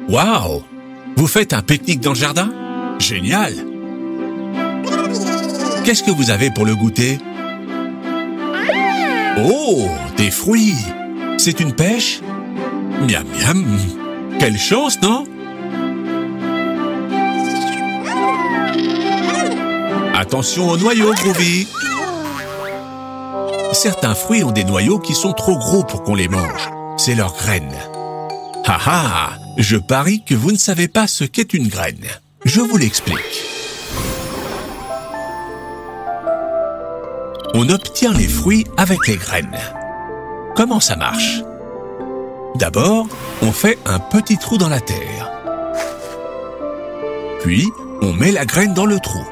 Waouh! Vous faites un pique-nique dans le jardin? Génial! Qu'est-ce que vous avez pour le goûter? Oh, des fruits! C'est une pêche? Miam miam! Quelle chance, non? Attention aux noyaux, Groovy! Certains fruits ont des noyaux qui sont trop gros pour qu'on les mange. C'est leurs graines. Ah ah! Je parie que vous ne savez pas ce qu'est une graine. Je vous l'explique. On obtient les fruits avec les graines. Comment ça marche? D'abord, on fait un petit trou dans la terre. Puis, on met la graine dans le trou.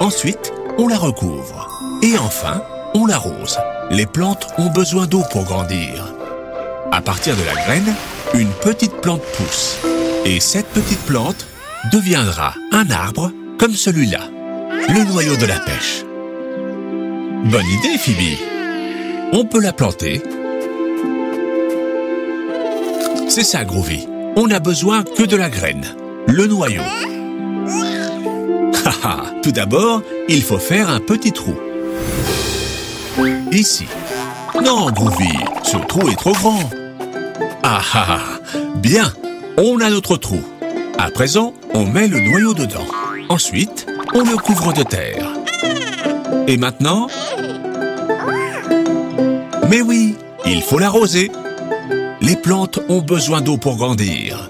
Ensuite, on la recouvre. Et enfin, on l'arrose. Les plantes ont besoin d'eau pour grandir. À partir de la graine, une petite plante pousse. Et cette petite plante deviendra un arbre comme celui-là, le noyau de la pêche. Bonne idée, Phoebe. On peut la planter. C'est ça, Groovy. On n'a besoin que de la graine, le noyau. Haha, tout d'abord, il faut faire un petit trou. Ici. Non, Groovy, ce trou est trop grand. Ah ah, bien, on a notre trou. À présent, on met le noyau dedans. Ensuite, on le couvre de terre. Et maintenant? Mais oui, il faut l'arroser. Les plantes ont besoin d'eau pour grandir.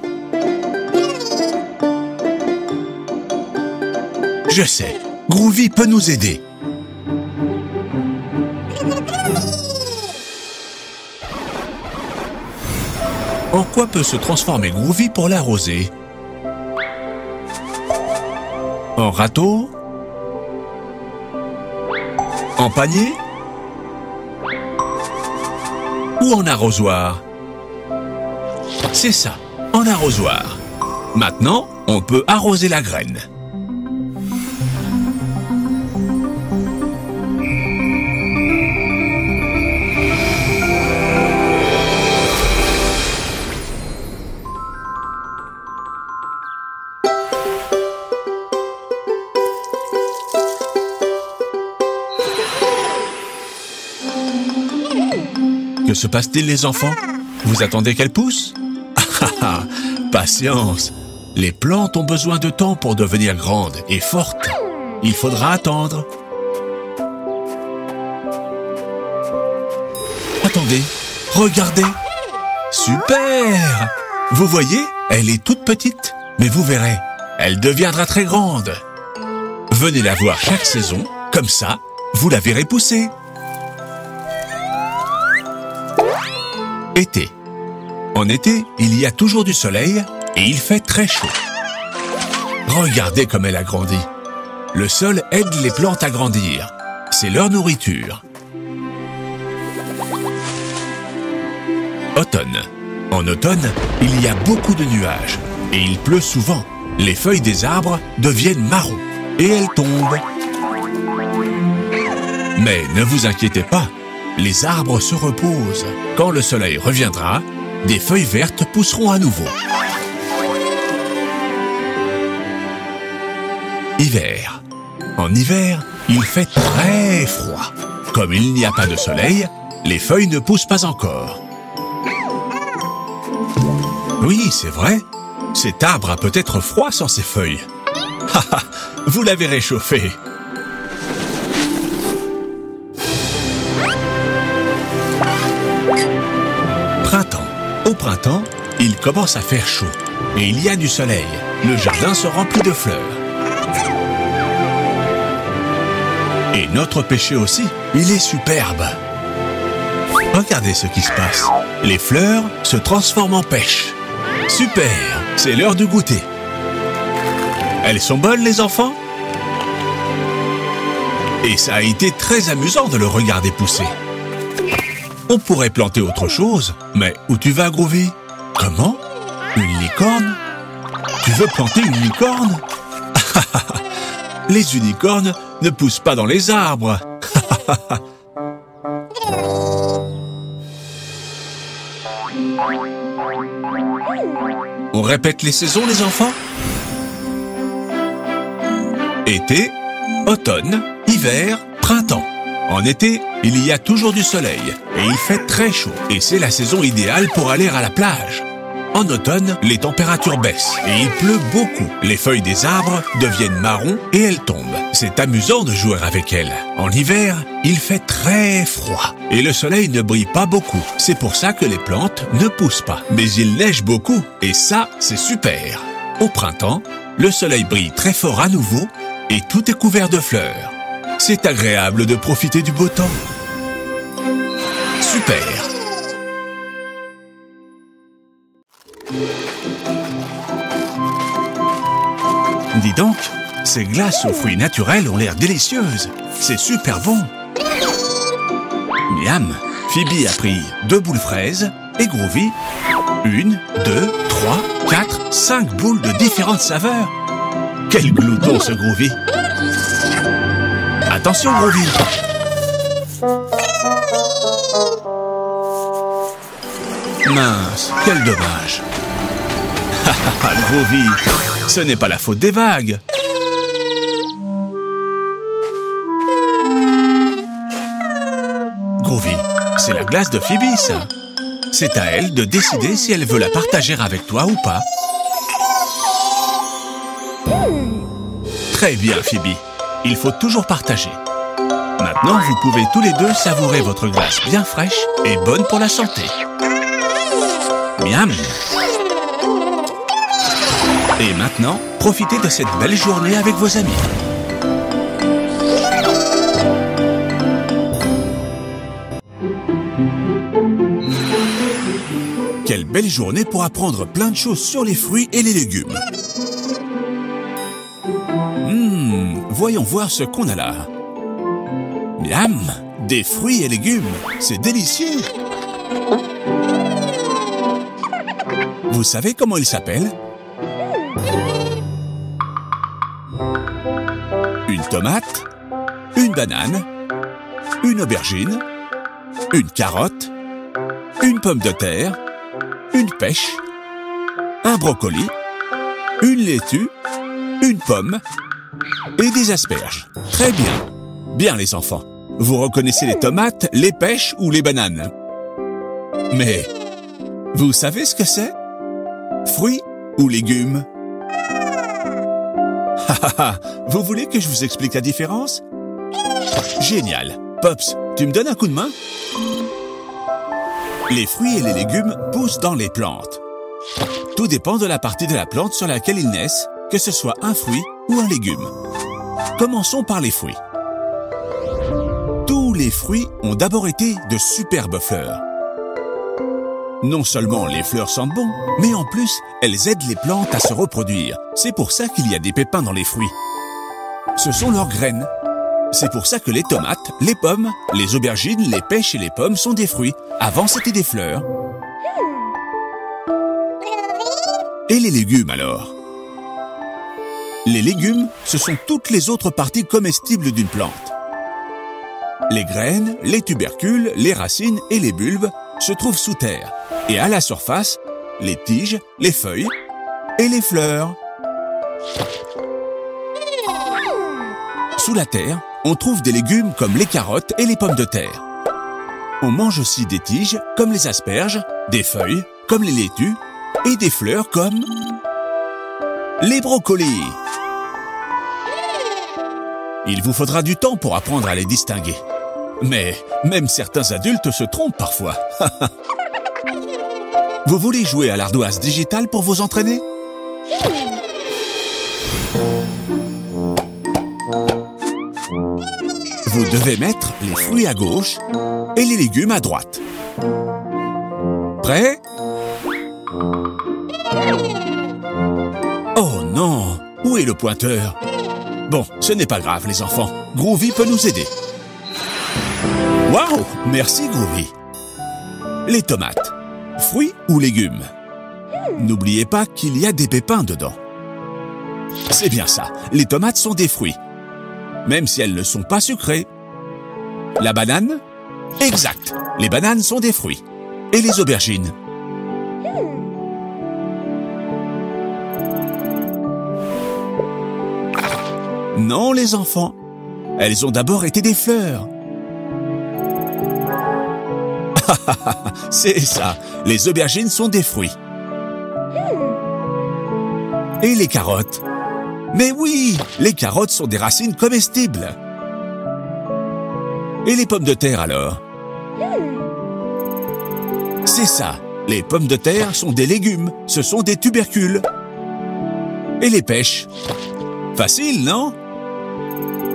Je sais, Groovy peut nous aider. En quoi peut se transformer Groovy pour l'arroser? En râteau? En panier? Ou en arrosoir? C'est ça, en arrosoir. Maintenant, on peut arroser la graine. Que se passe-t-il, les enfants? Vous attendez qu'elle pousse? Ah, patience! Les plantes ont besoin de temps pour devenir grandes et fortes. Il faudra attendre. Attendez, regardez! Super! Vous voyez, elle est toute petite, mais vous verrez, elle deviendra très grande. Venez la voir chaque saison, comme ça, vous la verrez pousser. Été. En été, il y a toujours du soleil et il fait très chaud. Regardez comme elle a grandi. Le sol aide les plantes à grandir. C'est leur nourriture. Automne. En automne, il y a beaucoup de nuages et il pleut souvent. Les feuilles des arbres deviennent marron et elles tombent. Mais ne vous inquiétez pas. Les arbres se reposent. Quand le soleil reviendra, des feuilles vertes pousseront à nouveau. Hiver. En hiver, il fait très froid. Comme il n'y a pas de soleil, les feuilles ne poussent pas encore. Oui, c'est vrai. Cet arbre a peut-être froid sans ses feuilles. Haha, vous l'avez réchauffé. Printemps. Au printemps, il commence à faire chaud et il y a du soleil. Le jardin se remplit de fleurs. Et notre pêcher aussi, il est superbe. Regardez ce qui se passe. Les fleurs se transforment en pêche. Super, c'est l'heure du goûter. Elles sont bonnes, les enfants? Et ça a été très amusant de le regarder pousser. On pourrait planter autre chose, mais où tu vas, Groovy? Comment? Une licorne? Tu veux planter une licorne? Les unicornes ne poussent pas dans les arbres. On répète les saisons, les enfants? Été, automne, hiver, printemps. En été, il y a toujours du soleil et il fait très chaud. Et c'est la saison idéale pour aller à la plage. En automne, les températures baissent et il pleut beaucoup. Les feuilles des arbres deviennent marron et elles tombent. C'est amusant de jouer avec elles. En hiver, il fait très froid et le soleil ne brille pas beaucoup. C'est pour ça que les plantes ne poussent pas. Mais il neige beaucoup et ça, c'est super. Au printemps, le soleil brille très fort à nouveau et tout est couvert de fleurs. C'est agréable de profiter du beau temps. Super! Dis donc, ces glaces aux fruits naturels ont l'air délicieuses. C'est super bon. Miam, Phoebe a pris 2 boules fraises et Groovy 1, 2, 3, 4, 5 boules de différentes saveurs. Quel glouton ce Groovy! Attention Groovy! Mince, quel dommage! Groovy, ce n'est pas la faute des vagues. Groovy, c'est la glace de Phoebe, ça. C'est à elle de décider si elle veut la partager avec toi ou pas. Très bien, Phoebe. Il faut toujours partager. Maintenant, vous pouvez tous les deux savourer votre glace bien fraîche et bonne pour la santé. Miam! Et maintenant, profitez de cette belle journée avec vos amis. Quelle belle journée pour apprendre plein de choses sur les fruits et les légumes. Voyons voir ce qu'on a là. Miam! Des fruits et légumes, c'est délicieux. Vous savez comment ils s'appellent? Une tomate, une banane, une aubergine, une carotte, une pomme de terre, une pêche, un brocoli, une laitue, une pomme et des asperges. Très bien. Bien les enfants. Vous reconnaissez les tomates, les pêches ou les bananes? Mais vous savez ce que c'est? Fruits ou légumes? Vous voulez que je vous explique la différence? Génial. Pops, tu me donnes un coup de main? Les fruits et les légumes poussent dans les plantes. Tout dépend de la partie de la plante sur laquelle ils naissent, que ce soit un fruit ou un légume. Commençons par les fruits. Tous les fruits ont d'abord été de superbes fleurs. Non seulement les fleurs sentent bon, mais en plus, elles aident les plantes à se reproduire. C'est pour ça qu'il y a des pépins dans les fruits. Ce sont leurs graines. C'est pour ça que les tomates, les pommes, les aubergines, les pêches et les pommes sont des fruits. Avant, c'était des fleurs. Et les légumes, alors? Les légumes, ce sont toutes les autres parties comestibles d'une plante. Les graines, les tubercules, les racines et les bulbes se trouvent sous terre. Et à la surface, les tiges, les feuilles et les fleurs. Sous la terre, on trouve des légumes comme les carottes et les pommes de terre. On mange aussi des tiges comme les asperges, des feuilles comme les laitues et des fleurs comme les brocolis. Il vous faudra du temps pour apprendre à les distinguer. Mais même certains adultes se trompent parfois. Vous voulez jouer à l'ardoise digitale pour vous entraîner? Vous devez mettre les fruits à gauche et les légumes à droite. Prêt? Oh non! Où est le pointeur? Bon, ce n'est pas grave les enfants. Groovy peut nous aider. Waouh! Merci Groovy. Les tomates. Fruits ou légumes? N'oubliez pas qu'il y a des pépins dedans. C'est bien ça. Les tomates sont des fruits. Même si elles ne sont pas sucrées. La banane? Exact. Les bananes sont des fruits. Et les aubergines? Non, les enfants. Elles ont d'abord été des fleurs. C'est ça, les aubergines sont des fruits. Et les carottes? Mais oui, les carottes sont des racines comestibles. Et les pommes de terre alors? C'est ça, les pommes de terre sont des légumes, ce sont des tubercules. Et les pêches? Facile, non?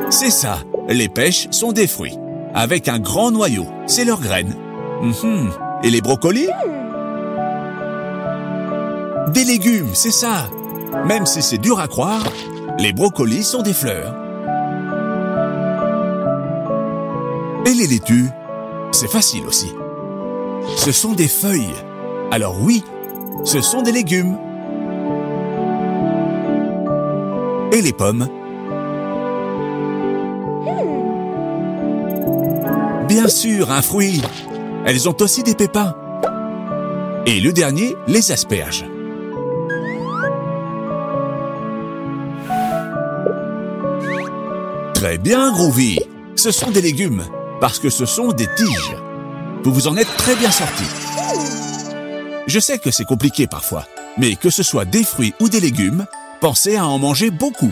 C'est ça, les pêches sont des fruits, avec un grand noyau, c'est leurs graines. Et les brocolis? Des légumes, c'est ça. Même si c'est dur à croire, les brocolis sont des fleurs. Et les laitues? C'est facile aussi. Ce sont des feuilles. Alors oui, ce sont des légumes. Et les pommes? Bien sûr, un fruit. Elles ont aussi des pépins. Et le dernier, les asperges. Très bien, Groovy. Ce sont des légumes, parce que ce sont des tiges. Vous vous en êtes très bien sortis. Je sais que c'est compliqué parfois, mais que ce soit des fruits ou des légumes, pensez à en manger beaucoup.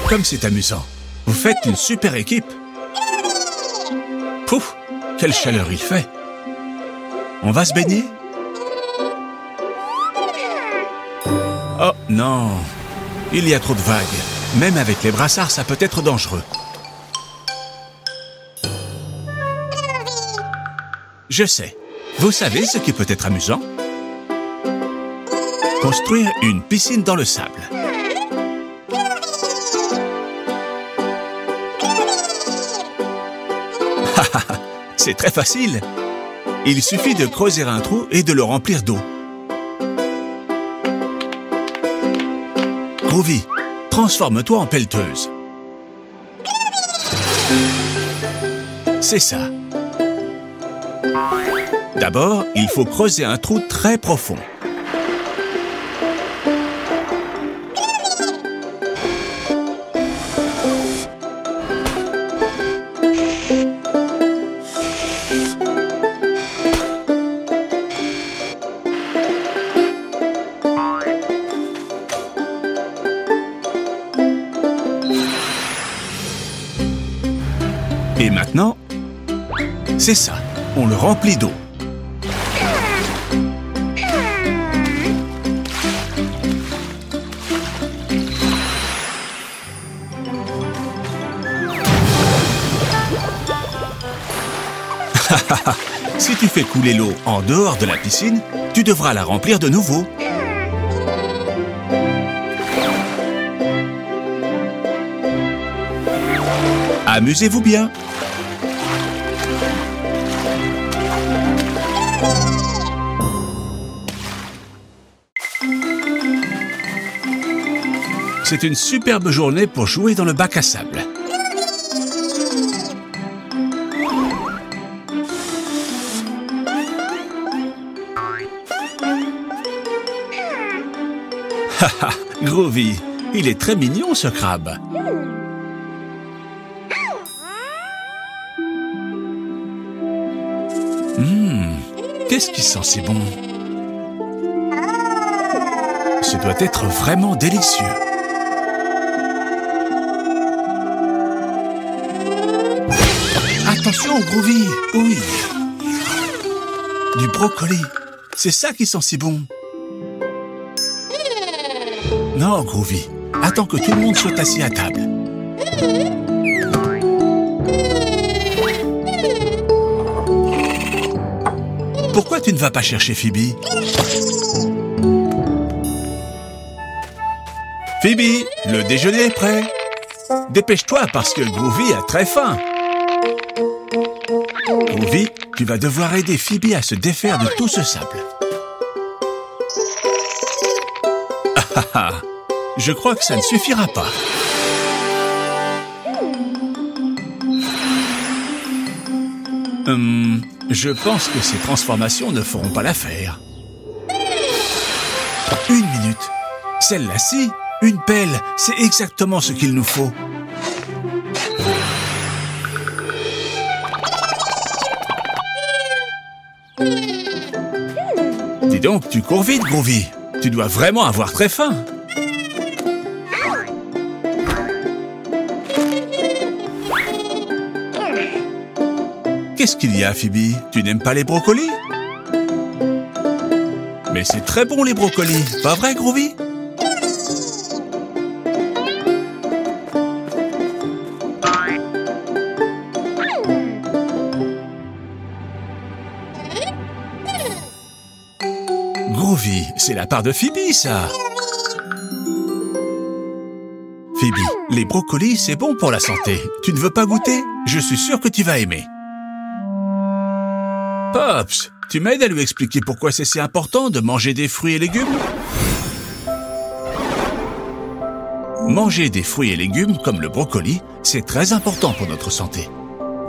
Comme c'est amusant. Vous faites une super équipe. Pouf, quelle chaleur il fait. On va se baigner? Oh non, il y a trop de vagues. Même avec les brassards, ça peut être dangereux. Je sais. Vous savez ce qui peut être amusant? Construire une piscine dans le sable. C'est très facile. Il suffit de creuser un trou et de le remplir d'eau. Groovy, transforme-toi en pelleteuse. C'est ça. D'abord, il faut creuser un trou très profond. Et maintenant, c'est ça, on le remplit d'eau. Si tu fais couler l'eau en dehors de la piscine, tu devras la remplir de nouveau. Amusez-vous bien. C'est une superbe journée pour jouer dans le bac à sable. Haha, Groovy, il est très mignon ce crabe. Qu'est-ce qui sent si bon? Ce doit être vraiment délicieux. Attention, Groovy! Oui! Du brocoli! C'est ça qui sent si bon! Non, Groovy! Attends que tout le monde soit assis à table. Pourquoi tu ne vas pas chercher Phoebe? Phoebe, le déjeuner est prêt. Dépêche-toi parce que Groovy a très faim. Groovy, tu vas devoir aider Phoebe à se défaire de tout ce sable. Ah ah ah, je crois que ça ne suffira pas. Je pense que ces transformations ne feront pas l'affaire. Une minute. Celle-là-ci, une pelle, c'est exactement ce qu'il nous faut. Dis donc, tu cours vite, Groovy. Tu dois vraiment avoir très faim. Qu'est-ce qu'il y a, Phoebe? Tu n'aimes pas les brocolis? Mais c'est très bon, les brocolis. Pas vrai, Groovy? Groovy, c'est la part de Phoebe, ça. Phoebe, les brocolis, c'est bon pour la santé. Tu ne veux pas goûter? Je suis sûr que tu vas aimer. Pops, tu m'aides à lui expliquer pourquoi c'est si important de manger des fruits et légumes? Manger des fruits et légumes comme le brocoli, c'est très important pour notre santé.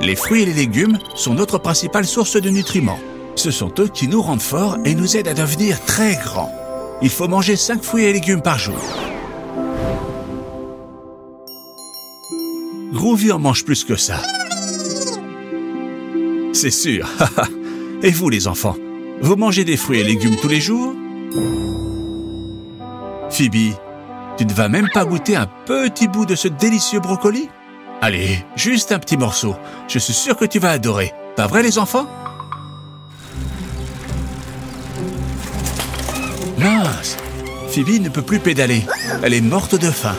Les fruits et les légumes sont notre principale source de nutriments. Ce sont eux qui nous rendent forts et nous aident à devenir très grands. Il faut manger 5 fruits et légumes par jour. Groovy en mange plus que ça. C'est sûr. Et vous, les enfants, vous mangez des fruits et légumes tous les jours? Phoebe, tu ne vas même pas goûter un petit bout de ce délicieux brocoli? Allez, juste un petit morceau. Je suis sûr que tu vas adorer. Pas vrai, les enfants? Mince! Phoebe ne peut plus pédaler. Elle est morte de faim.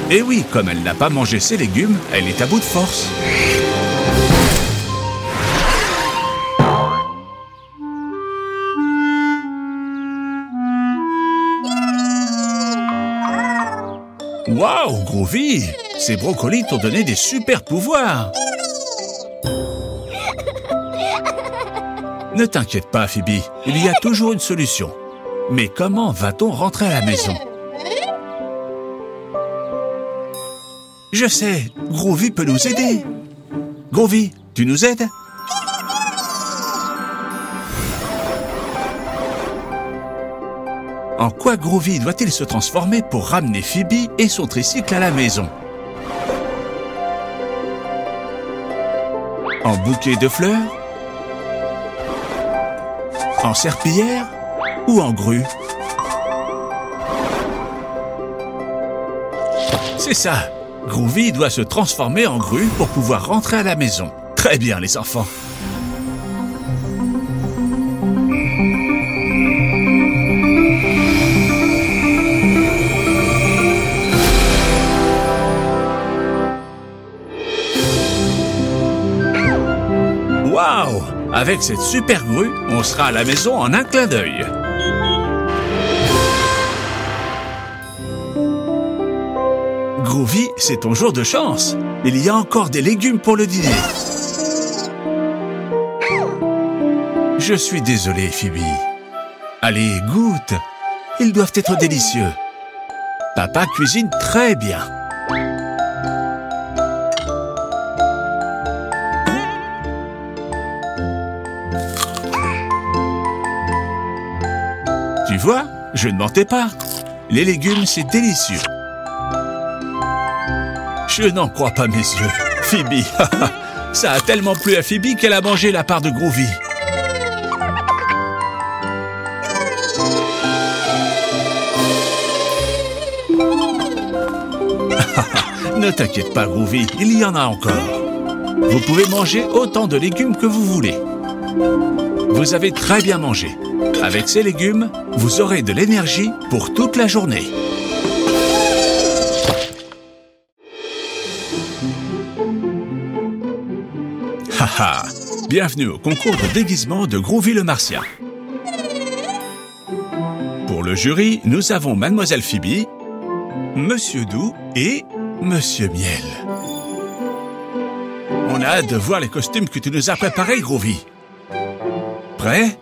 Et oui, comme elle n'a pas mangé ses légumes, elle est à bout de force. Waouh, Groovy! Ces brocolis t'ont donné des super pouvoirs! Ne t'inquiète pas, Phoebe, il y a toujours une solution. Mais comment va-t-on rentrer à la maison? Je sais, Groovy peut nous aider. Groovy, tu nous aides? En quoi Groovy doit-il se transformer pour ramener Phoebe et son tricycle à la maison? En bouquet de fleurs? En serpillière? Ou en grue? C'est ça! Groovy doit se transformer en grue pour pouvoir rentrer à la maison. Très bien, les enfants! Waouh! Avec cette super grue, on sera à la maison en un clin d'œil. Groovy, c'est ton jour de chance. Il y a encore des légumes pour le dîner. Je suis désolé, Phoebe. Allez, goûte. Ils doivent être délicieux. Papa cuisine très bien. Tu vois, je ne mentais pas. Les légumes, c'est délicieux. Je n'en crois pas mes yeux. Phoebe, ça a tellement plu à Phoebe qu'elle a mangé la part de Groovy. Ne t'inquiète pas, Groovy, il y en a encore. Vous pouvez manger autant de légumes que vous voulez. Vous avez très bien mangé. Avec ces légumes, vous aurez de l'énergie pour toute la journée. Haha, Bienvenue au concours de déguisement de Groovy le Martien. Pour le jury, nous avons Mademoiselle Phoebe, Monsieur Doux et Monsieur Miel. On a hâte de voir les costumes que tu nous as préparés, Groovy. Prêt?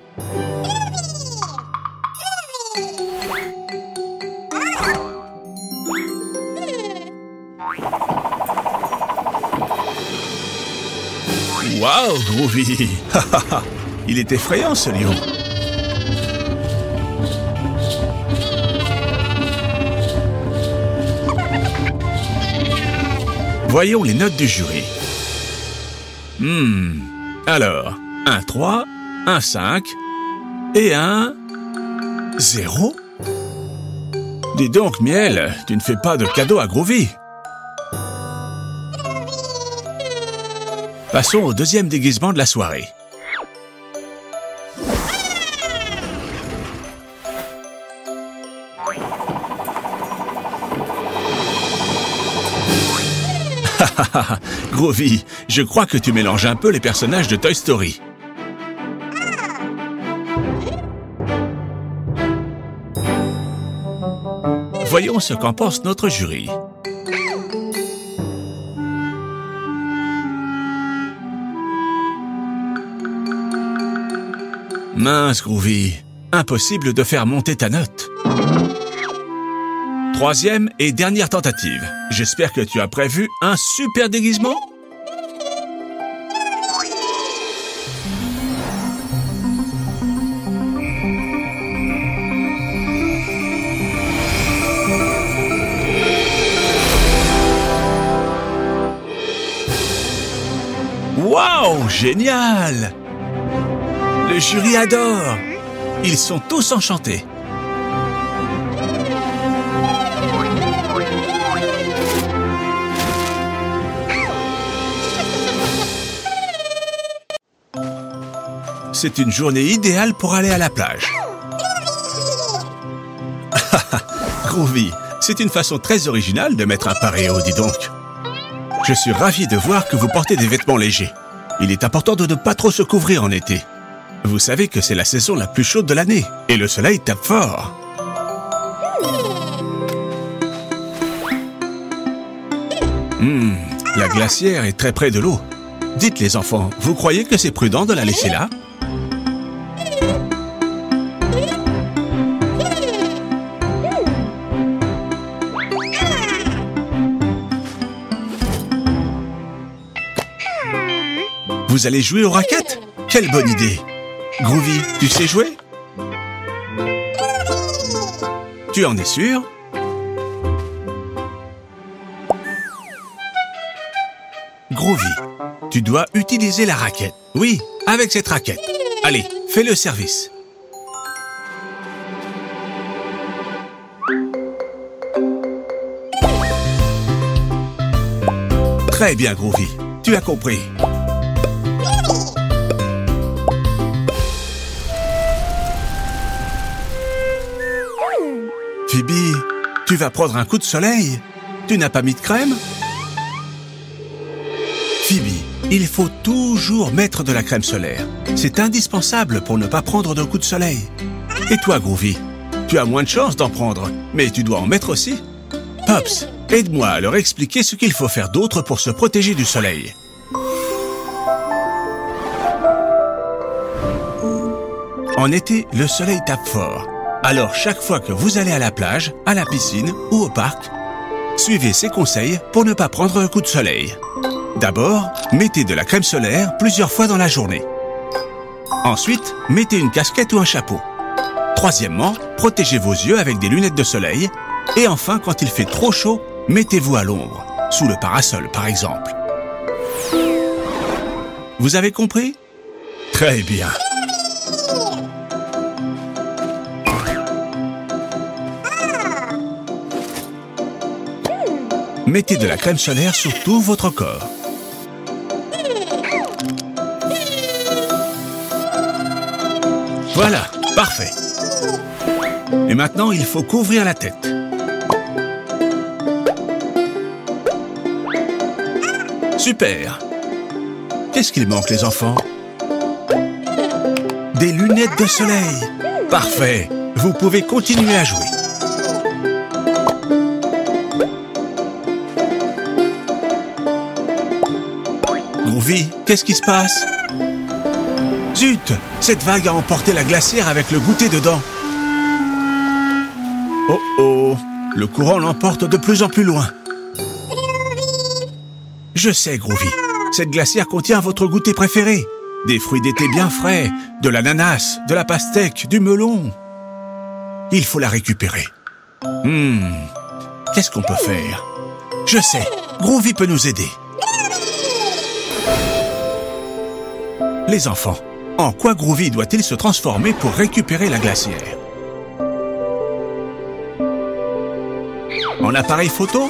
Waouh, Groovy! Il est effrayant, ce lion. Voyons les notes du jury. Alors, un 3, un 5 et un 0. Dis donc, Miel, tu ne fais pas de cadeau à Groovy. Passons au deuxième déguisement de la soirée. Groovy, je crois que tu mélanges un peu les personnages de Toy Story. Voyons ce qu'en pense notre jury. Mince, Groovy, impossible de faire monter ta note. Troisième et dernière tentative. J'espère que tu as prévu un super déguisement. Waouh, génial! Le jury adore. Ils sont tous enchantés. C'est une journée idéale pour aller à la plage. Groovy, c'est une façon très originale de mettre un paréo, dis donc. Je suis ravi de voir que vous portez des vêtements légers. Il est important de ne pas trop se couvrir en été. Vous savez que c'est la saison la plus chaude de l'année et le soleil tape fort. La glacière est très près de l'eau. Dites les enfants, vous croyez que c'est prudent de la laisser là? Vous allez jouer aux raquettes? Quelle bonne idée! Groovy, tu sais jouer? Tu en es sûr? Groovy, tu dois utiliser la raquette. Oui, avec cette raquette. Allez, fais le service. Très bien, Groovy. Tu as compris. Phoebe, tu vas prendre un coup de soleil? Tu n'as pas mis de crème? Phoebe, il faut toujours mettre de la crème solaire. C'est indispensable pour ne pas prendre de coups de soleil. Et toi, Groovy, tu as moins de chances d'en prendre, mais tu dois en mettre aussi. Pops, aide-moi à leur expliquer ce qu'il faut faire d'autre pour se protéger du soleil. En été, le soleil tape fort. Alors, chaque fois que vous allez à la plage, à la piscine ou au parc, suivez ces conseils pour ne pas prendre un coup de soleil. D'abord, mettez de la crème solaire plusieurs fois dans la journée. Ensuite, mettez une casquette ou un chapeau. Troisièmement, protégez vos yeux avec des lunettes de soleil. Et enfin, quand il fait trop chaud, mettez-vous à l'ombre, sous le parasol par exemple. Vous avez compris? Très bien. Mettez de la crème solaire sur tout votre corps. Voilà, parfait. Et maintenant, il faut couvrir la tête. Super. Qu'est-ce qu'il manque, les enfants? Des lunettes de soleil. Parfait. Vous pouvez continuer à jouer. Groovy, qu'est-ce qui se passe? Zut! Cette vague a emporté la glacière avec le goûter dedans. Oh oh! Le courant l'emporte de plus en plus loin. Je sais, Groovy. Cette glacière contient votre goûter préféré. Des fruits d'été bien frais, de l'ananas, de la pastèque, du melon. Il faut la récupérer. Qu'est-ce qu'on peut faire? Je sais, Groovy peut nous aider. Les enfants, en quoi Groovy doit-il se transformer pour récupérer la glacière? En appareil photo?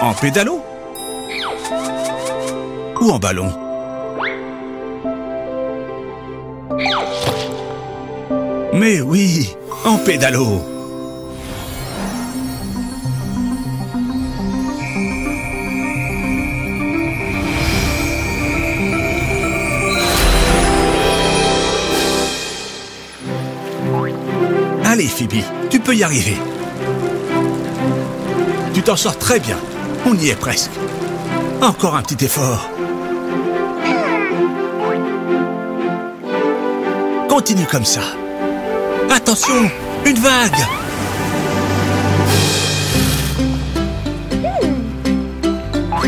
En pédalo? Ou en ballon? Mais oui, en pédalo! Allez, Phoebe, tu peux y arriver. Tu t'en sors très bien. On y est presque. Encore un petit effort. Continue comme ça. Attention, une vague.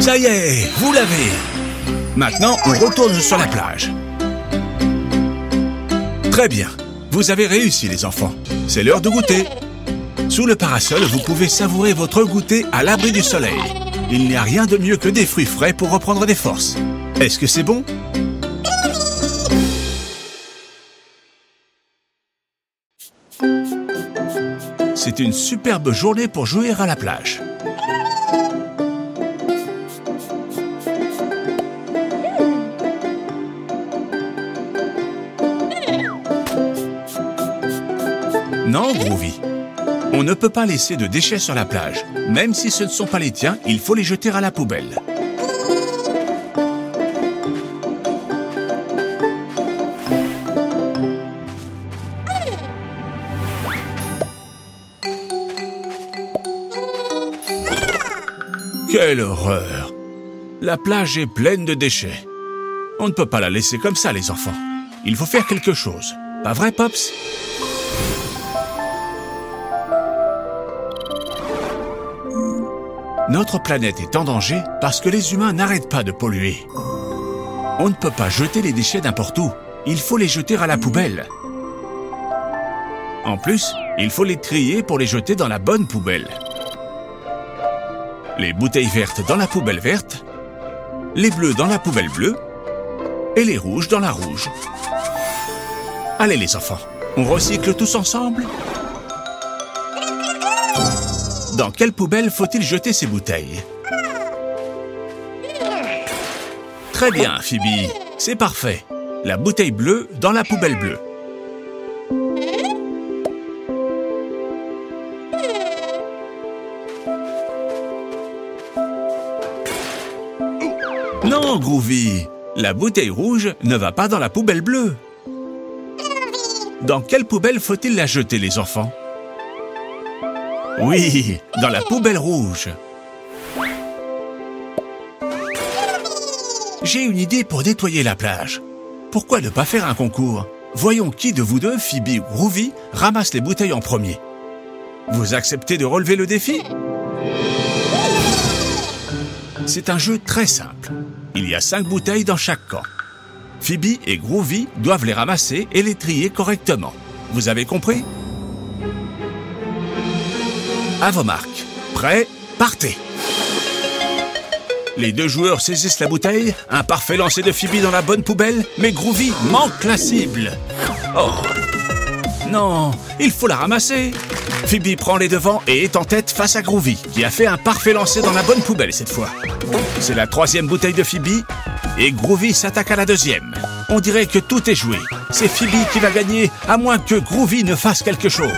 Ça y est, vous l'avez. Maintenant, on retourne sur la plage. Très bien. Vous avez réussi, les enfants. C'est l'heure de goûter. Sous le parasol, vous pouvez savourer votre goûter à l'abri du soleil. Il n'y a rien de mieux que des fruits frais pour reprendre des forces. Est-ce que c'est bon? C'est une superbe journée pour jouer à la plage. Non, Groovy. On ne peut pas laisser de déchets sur la plage. Même si ce ne sont pas les tiens, il faut les jeter à la poubelle. Quelle horreur! La plage est pleine de déchets. On ne peut pas la laisser comme ça, les enfants. Il faut faire quelque chose. Pas vrai, Pops? Notre planète est en danger parce que les humains n'arrêtent pas de polluer. On ne peut pas jeter les déchets n'importe où. Il faut les jeter à la poubelle. En plus, il faut les trier pour les jeter dans la bonne poubelle. Les bouteilles vertes dans la poubelle verte, les bleus dans la poubelle bleue et les rouges dans la rouge. Allez les enfants, on recycle tous ensemble? Dans quelle poubelle faut-il jeter ces bouteilles? Très bien, Phoebe, c'est parfait. La bouteille bleue dans la poubelle bleue. Non, Groovy, la bouteille rouge ne va pas dans la poubelle bleue. Dans quelle poubelle faut-il la jeter, les enfants? Oui, dans la poubelle rouge. J'ai une idée pour nettoyer la plage. Pourquoi ne pas faire un concours? Voyons qui de vous deux, Phoebe ou Groovy, ramasse les bouteilles en premier. Vous acceptez de relever le défi? C'est un jeu très simple. Il y a 5 bouteilles dans chaque camp. Phoebe et Groovy doivent les ramasser et les trier correctement. Vous avez compris? À vos marques. Prêts? Partez! Les deux joueurs saisissent la bouteille. Un parfait lancer de Phoebe dans la bonne poubelle, mais Groovy manque la cible. Oh! Non, il faut la ramasser. Phoebe prend les devants et est en tête face à Groovy, qui a fait un parfait lancer dans la bonne poubelle cette fois. C'est la 3e bouteille de Phoebe, et Groovy s'attaque à la 2e. On dirait que tout est joué. C'est Phoebe qui va gagner, à moins que Groovy ne fasse quelque chose.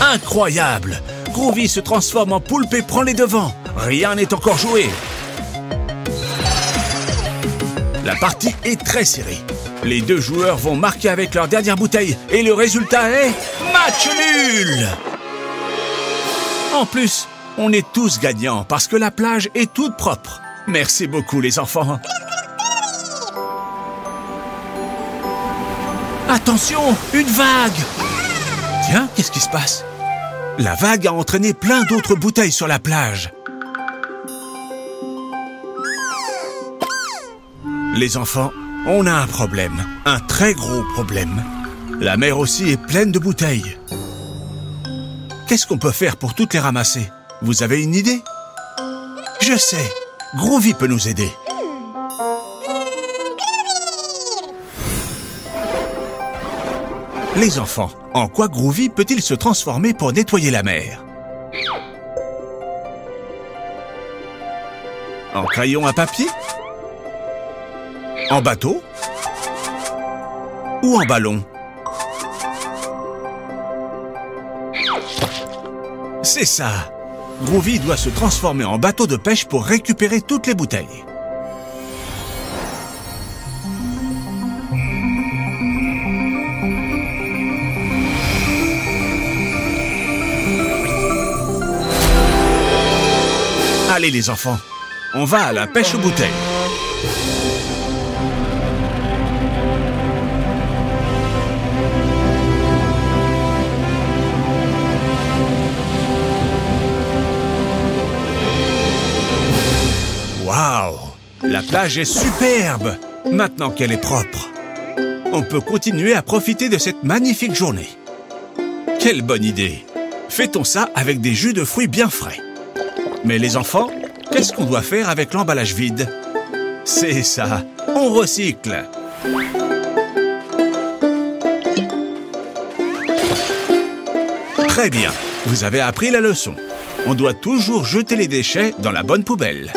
Incroyable! Groovy se transforme en poulpe et prend les devants. Rien n'est encore joué. La partie est très serrée. Les deux joueurs vont marquer avec leur dernière bouteille et le résultat est match nul. En plus, on est tous gagnants parce que la plage est toute propre. Merci beaucoup les enfants. Attention, une vague! Tiens, qu'est-ce qui se passe? La vague a entraîné plein d'autres bouteilles sur la plage. Les enfants, on a un problème, un très gros problème. La mer aussi est pleine de bouteilles. Qu'est-ce qu'on peut faire pour toutes les ramasser? Vous avez une idée? Je sais, Groovy peut nous aider. Les enfants, en quoi Groovy peut-il se transformer pour nettoyer la mer? En crayon à papier? En bateau? Ou en ballon? C'est ça! Groovy doit se transformer en bateau de pêche pour récupérer toutes les bouteilles. Allez les enfants, on va à la pêche aux bouteilles. Waouh! La plage est superbe! Maintenant qu'elle est propre. On peut continuer à profiter de cette magnifique journée. Quelle bonne idée! Fêtons ça avec des jus de fruits bien frais. Mais les enfants, qu'est-ce qu'on doit faire avec l'emballage vide? C'est ça, on recycle. Très bien, vous avez appris la leçon. On doit toujours jeter les déchets dans la bonne poubelle.